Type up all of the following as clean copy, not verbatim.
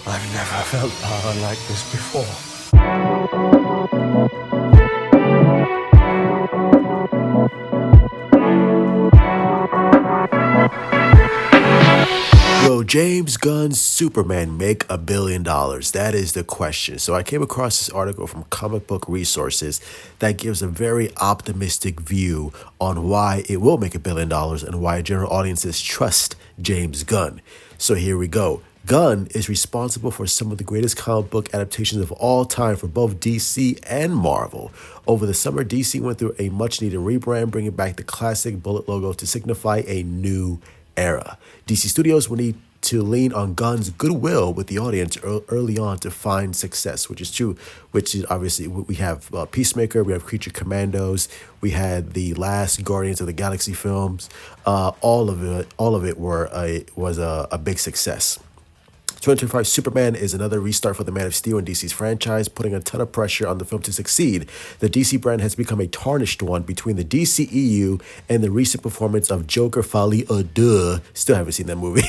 I've never felt power like this before. Will James Gunn's Superman make $1 billion? That is the question. So I came across this article from Comic Book Resources that gives a very optimistic view on why it will make $1 billion and why general audiences trust James Gunn. So here we go. Gunn is responsible for some of the greatest comic book adaptations of all time for both DC and Marvel. Over the summer, DC went through a much needed rebrand, bringing back the classic bullet logo to signify a new era. DC Studios will need to lean on Gunn's goodwill with the audience early on to find success, which is true. Which is obviously we have Peacemaker, we have Creature Commandos, we had the last Guardians of the Galaxy films. All of it was a big success. 2025 Superman is another restart for the Man of Steel and DC's franchise, putting a ton of pressure on the film to succeed. The DC brand has become a tarnished one between the DCEU and the recent performance of Joker Folie à Deux. Still haven't seen that movie.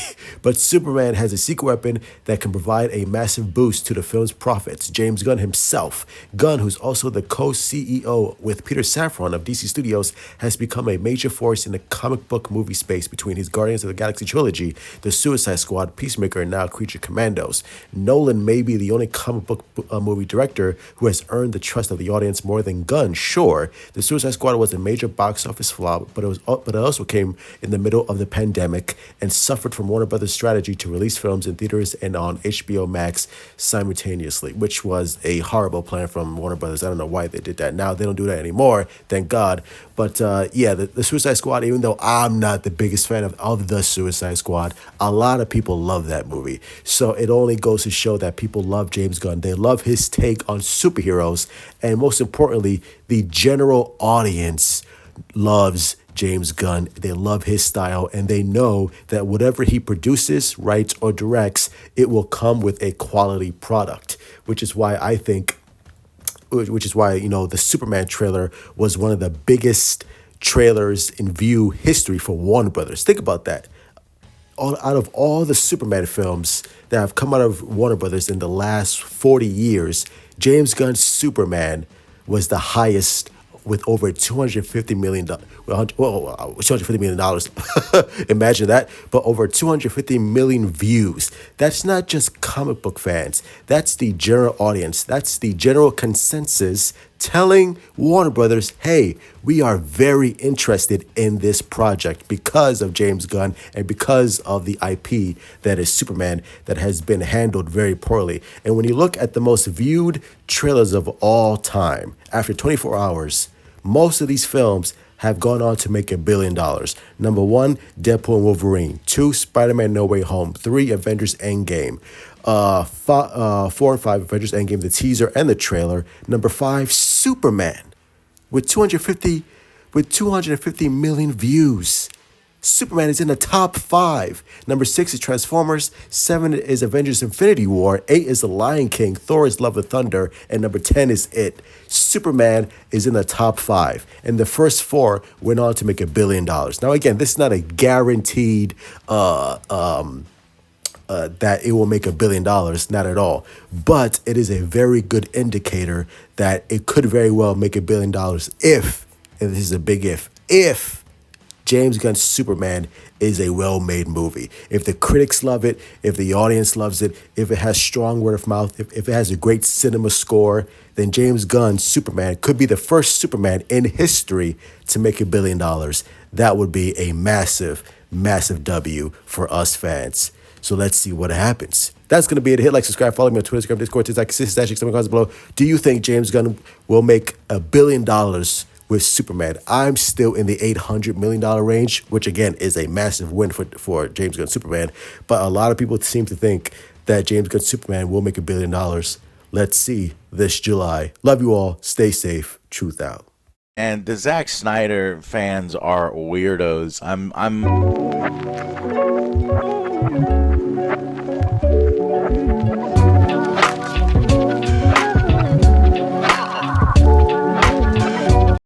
But Superman has a secret weapon that can provide a massive boost to the film's profits. James Gunn himself, Gunn, who's also the co-CEO with Peter Safran of DC Studios, has become a major force in the comic book movie space between his Guardians of the Galaxy trilogy, The Suicide Squad, Peacemaker, and now Creature Commandos. Nolan may be the only comic book movie director who has earned the trust of the audience more than Gunn. Sure, The Suicide Squad was a major box office flop, but it also came in the middle of the pandemic and suffered from Warner Brothers' strategy to release films in theaters and on HBO Max simultaneously, which was a horrible plan from Warner Brothers. I don't know why they did that. Now they don't do that anymore, thank God. But the Suicide Squad, even though I'm not the biggest fan of The Suicide Squad, a lot of people love that movie. So it only goes to show that people love James Gunn. They love his take on superheroes. And most importantly, the general audience loves James Gunn. They love his style, and they know that whatever he produces, writes, or directs, it will come with a quality product, which is why the Superman trailer was one of the biggest trailers in view history for Warner Brothers. Think about that. Out of all the Superman films that have come out of Warner Brothers in the last 40 years, James Gunn's Superman was the highest with over $250 million. $250 million. Imagine that. But over 250 million views. That's not just comic book fans. That's the general audience. That's the general consensus telling Warner Brothers, hey, we are very interested in this project because of James Gunn and because of the IP that is Superman that has been handled very poorly. And when you look at the most viewed trailers of all time, after 24 hours, most of these films have gone on to make $1 billion. Number 1, Deadpool and Wolverine. 2, Spider-Man No Way Home. 3, Avengers Endgame. 4 and 5, Avengers Endgame, the teaser and the trailer. Number 5, Superman, with 250 million views. Superman is in the top 5. Number 6 is Transformers. 7 is Avengers Infinity War. 8 is The Lion King. Thor is Love and Thunder. And number 10 is It. Superman is in the top 5. And the first 4 went on to make $1 billion. Now, again, this is not a guaranteed that it will make $1 billion, not at all. But it is a very good indicator that it could very well make $1 billion if, and this is a big if James Gunn's Superman is a well-made movie. If the critics love it, if the audience loves it, if it has strong word of mouth, if it has a great cinema score, then James Gunn's Superman could be the first Superman in history to make $1 billion. That would be a massive, massive W for us fans. So let's see what happens. That's going to be it. Hit like, subscribe, follow me on Twitter, Instagram, Discord, TikTok, comments below. Do you think James Gunn will make $1 billion with Superman? I'm still in the $800 million range, which again is a massive win for James Gunn Superman. But a lot of people seem to think that James Gunn Superman will make $1 billion. Let's see this July. Love you all. Stay safe. Truth out. And the Zack Snyder fans are weirdos. I'm